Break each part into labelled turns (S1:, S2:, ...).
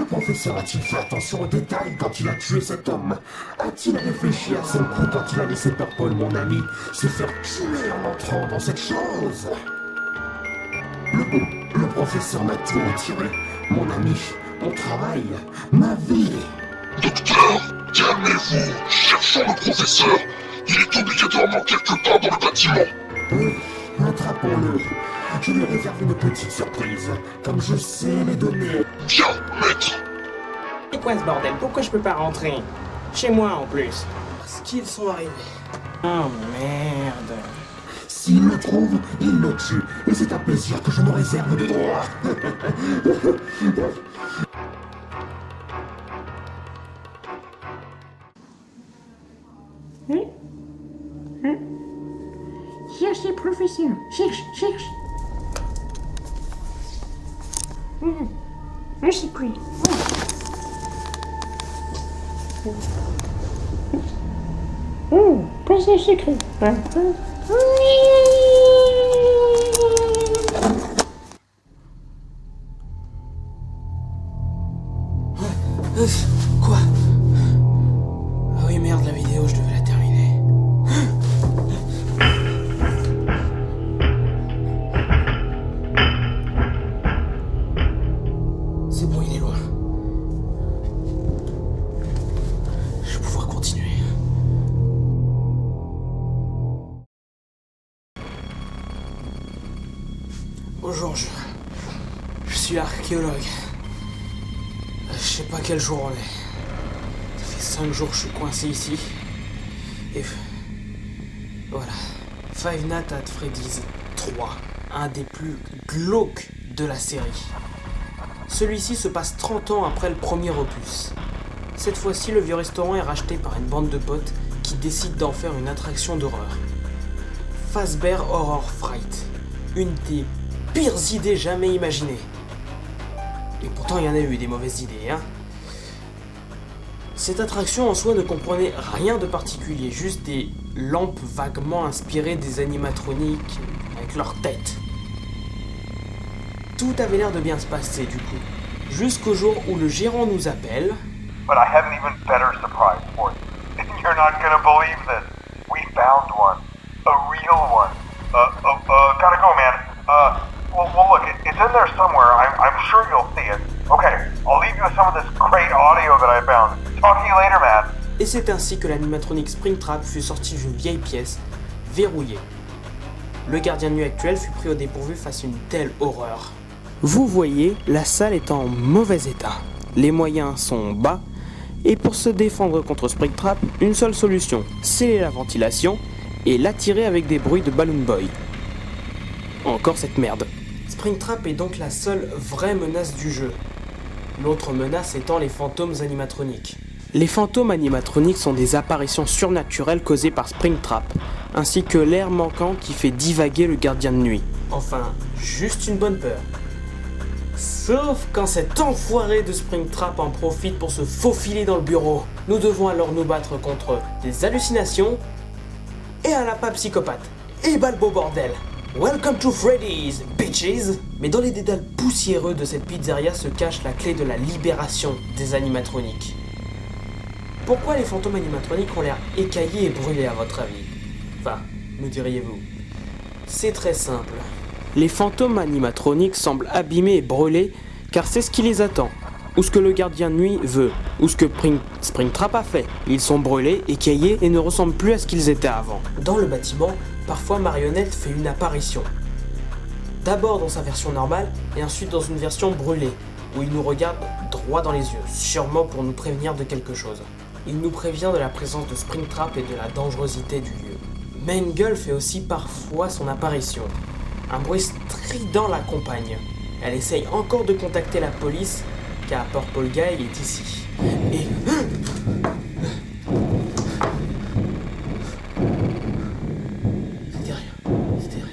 S1: professeur a-t-il fait attention aux détails quand il a tué cet homme? A-t-il réfléchi à son coup quand il a laissé Purple, mon ami, se faire tuer en entrant dans cette chose? Le professeur m'a tout retiré. Mon ami, mon travail, ma vie.
S2: Docteur, calmez-vous. Cherchons le professeur. Il est obligatoirement quelque part dans le bâtiment.
S1: Oui, attrapons-le. Je lui réserve une petite surprise, comme je sais les donner.
S2: Bien, maître.
S3: C'est quoi ce bordel? Pourquoi je peux pas rentrer? Chez moi en plus.
S4: Parce qu'ils sont arrivés.
S3: Oh merde.
S1: S'il le trouve, il le tue. Et c'est un plaisir que je me réserve de droit.
S5: Cherchez, professeur. Cherche. Je sais plus. Passage secret.
S4: Quoi? Ah oui, merde, la vidéo, je devais la terminer. C'est bon, il est loin. Je vais pouvoir continuer. Bonjour, je suis archéologue. Je sais pas quel jour on est. Ça fait 5 jours que je suis coincé ici. Et voilà. Five Nights at Freddy's 3. Un des plus glauques de la série. Celui-ci se passe 30 ans après le premier opus. Cette fois-ci, le vieux restaurant est racheté par une bande de potes qui décident d'en faire une attraction d'horreur. Fazbear Horror Fright. Une des pires idées jamais imaginées. Et pourtant, il y en a eu des mauvaises idées, hein. Cette attraction en soi ne comprenait rien de particulier, juste des lampes vaguement inspirées des animatroniques avec leurs têtes. Tout avait l'air de bien se passer du coup, jusqu'au jour où le gérant nous appelle.
S6: But I have an even better surprise for you. You're not gonna believe this. We found one. A real one. Gotta go, man. Well, look, it's in there somewhere. I'm sure you'll see it. Okay, I'll leave you with some of this great audio that I found. Talk to you later, man.
S3: Et c'est ainsi que l'animatronique Springtrap fut sorti d'une vieille pièce, verrouillée. Le gardien de nuit actuel fut pris au dépourvu face à une telle horreur. Vous voyez, la salle est en mauvais état. Les moyens sont bas, et pour se défendre contre Springtrap, une seule solution, sceller la ventilation et l'attirer avec des bruits de Balloon Boy. Encore cette merde. Springtrap est donc la seule vraie menace du jeu. L'autre menace étant les fantômes animatroniques. Les fantômes animatroniques sont des apparitions surnaturelles causées par Springtrap, ainsi que l'air manquant qui fait divaguer le gardien de nuit. Enfin, juste une bonne peur. Sauf quand cet enfoiré de Springtrap en profite pour se faufiler dans le bureau. Nous devons alors nous battre contre des hallucinations et un lapin psychopathe. Et bah le beau bordel. Welcome to Freddy's, bitches! Mais dans les dédales poussiéreux de cette pizzeria se cache la clé de la libération des animatroniques. Pourquoi les fantômes animatroniques ont l'air écaillés et brûlés à votre avis? Enfin, me diriez-vous. C'est très simple. Les fantômes animatroniques semblent abîmés et brûlés car c'est ce qui les attend. Ou ce que le gardien de nuit veut. Ou ce que Springtrap a fait. Ils sont brûlés, écaillés et ne ressemblent plus à ce qu'ils étaient avant. Dans le bâtiment, parfois Marionnette fait une apparition. D'abord dans sa version normale et ensuite dans une version brûlée, où il nous regarde droit dans les yeux, sûrement pour nous prévenir de quelque chose. Il nous prévient de la présence de Springtrap et de la dangerosité du lieu. Mangle fait aussi parfois son apparition. Un bruit strident l'accompagne. Elle essaye encore de contacter la police, car Purple Guy est ici. Et... C'était rien.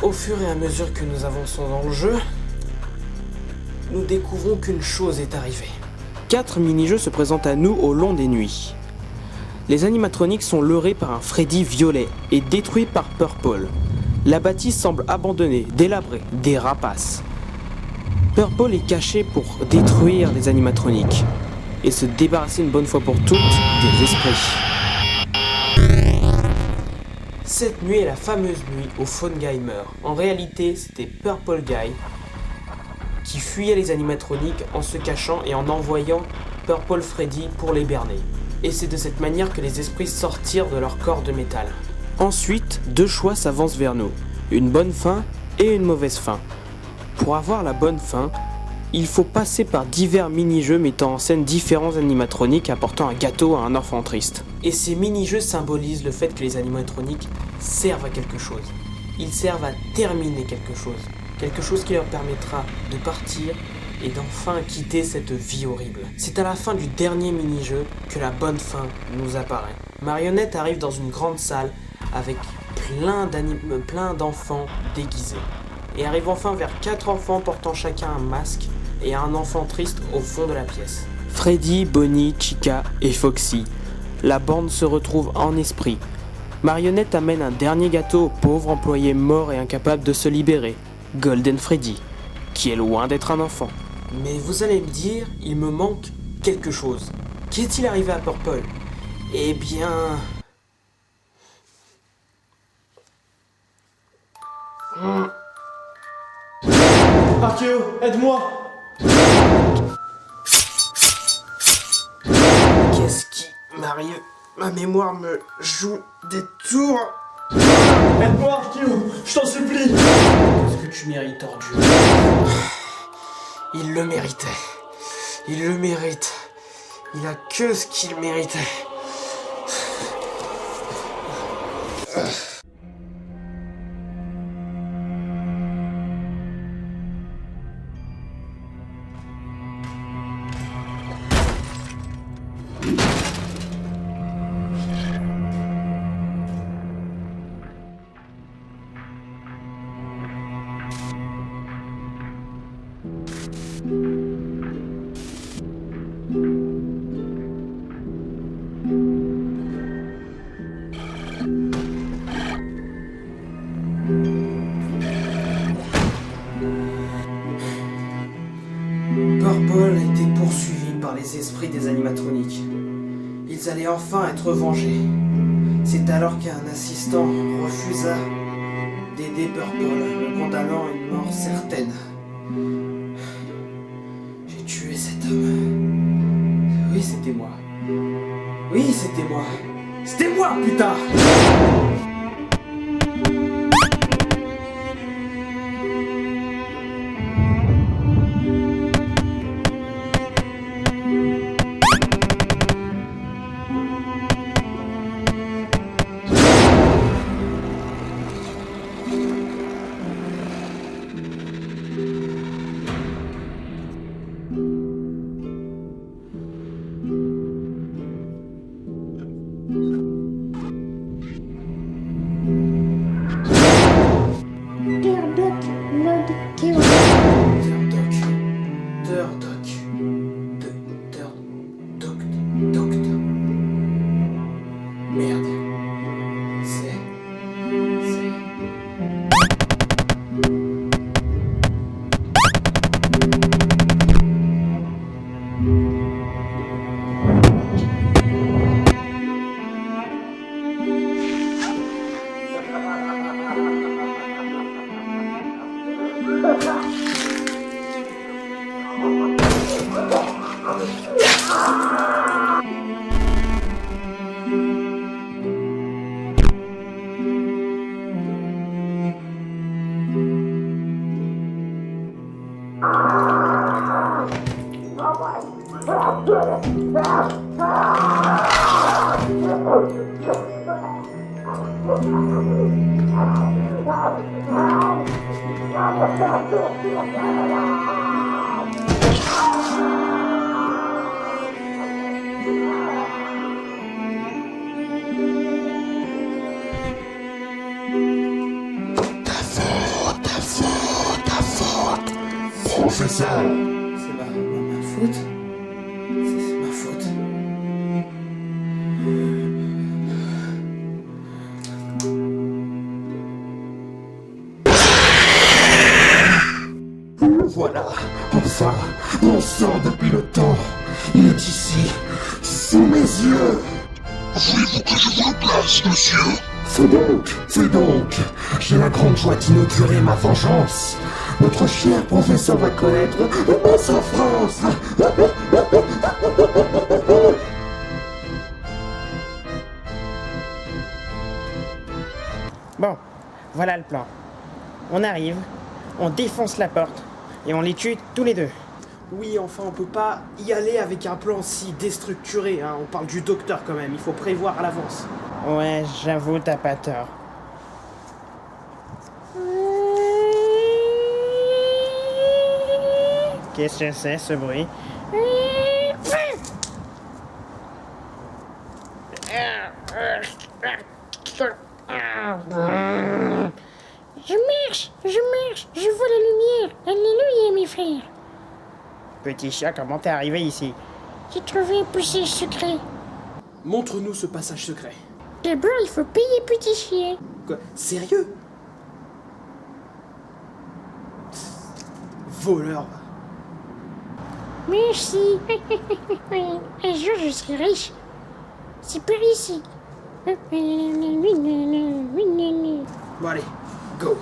S3: Au fur et à mesure que nous avançons dans le jeu, nous découvrons qu'une chose est arrivée. 4 mini-jeux se présentent à nous au long des nuits. Les animatroniques sont leurrés par un Freddy violet et détruits par Purple. La bâtisse semble abandonnée, délabrée, des rapaces. Purple est caché pour détruire les animatroniques et se débarrasser une bonne fois pour toutes des esprits. Cette nuit est la fameuse nuit où Phone Guy meurt. En réalité, c'était Purple Guy qui fuyait les animatroniques en se cachant et en envoyant Purple Freddy pour les berner. Et c'est de cette manière que les esprits sortirent de leur corps de métal. Ensuite, deux choix s'avancent vers nous. Une bonne fin et une mauvaise fin. Pour avoir la bonne fin, il faut passer par divers mini-jeux mettant en scène différents animatroniques apportant un gâteau à un enfant triste. Et ces mini-jeux symbolisent le fait que les animatroniques servent à quelque chose. Ils servent à terminer quelque chose. Quelque chose qui leur permettra de partir et d'enfin quitter cette vie horrible. C'est à la fin du dernier mini-jeu que la bonne fin nous apparaît. Marionnette arrive dans une grande salle avec plein d'enfants déguisés. Et arrive enfin vers 4 enfants portant chacun un masque et un enfant triste au fond de la pièce. Freddy, Bonnie, Chica et Foxy. La bande se retrouve en esprit. Marionnette amène un dernier gâteau au pauvre employé mort et incapable de se libérer, Golden Freddy, qui est loin d'être un enfant. Mais vous allez me dire, il me manque quelque chose. Qu'est-il arrivé à Purple? Eh bien...
S4: Archéo, aide-moi!
S3: Qu'est-ce qui m'arrive? Ma mémoire me joue des tours.
S4: Aide-moi, Archéo, je t'en supplie!
S3: Qu'est-ce que tu mérites, tordu? Il le méritait. Il le mérite. Il a que ce qu'il méritait. Purple était poursuivi par les esprits des animatroniques. Ils allaient enfin être vengés. C'est alors qu'un assistant refusa d'aider Purple, le condamnant à une mort certaine. J'ai tué cet homme. Oui, c'était moi. Oui, c'était moi. C'était moi, putain!
S5: Turdoc, Lord Chaos.
S3: Doc. Merde. C'est...
S1: Professeur,
S3: C'est ma faute. C'est ma faute.
S1: On sort depuis le temps. Il est ici, sous mes yeux.
S2: Voulez-vous que je vous le place, monsieur?
S1: Fais donc. J'ai la grande joie d'inaugurer ma vengeance. Notre cher professeur va connaître ma souffrance.
S3: Bon, voilà le plan. On arrive, on défonce la porte, et on les tue tous les deux. Oui, enfin, on peut pas y aller avec un plan si déstructuré, hein. On parle du docteur quand même, il faut prévoir à l'avance. Ouais, j'avoue, t'as pas tort. Qu'est-ce que c'est, ce bruit?
S5: Je vois la lumière. Alléluia, mes frères.
S3: Petit chat, comment t'es arrivé ici?
S5: J'ai trouvé un passage secret.
S3: Montre-nous ce passage secret.
S5: D'abord, il faut payer petit chien.
S3: Quoi? Sérieux? Voleur.
S5: Merci. Un jour, je serai riche. C'est par ici.
S3: Bon allez, go.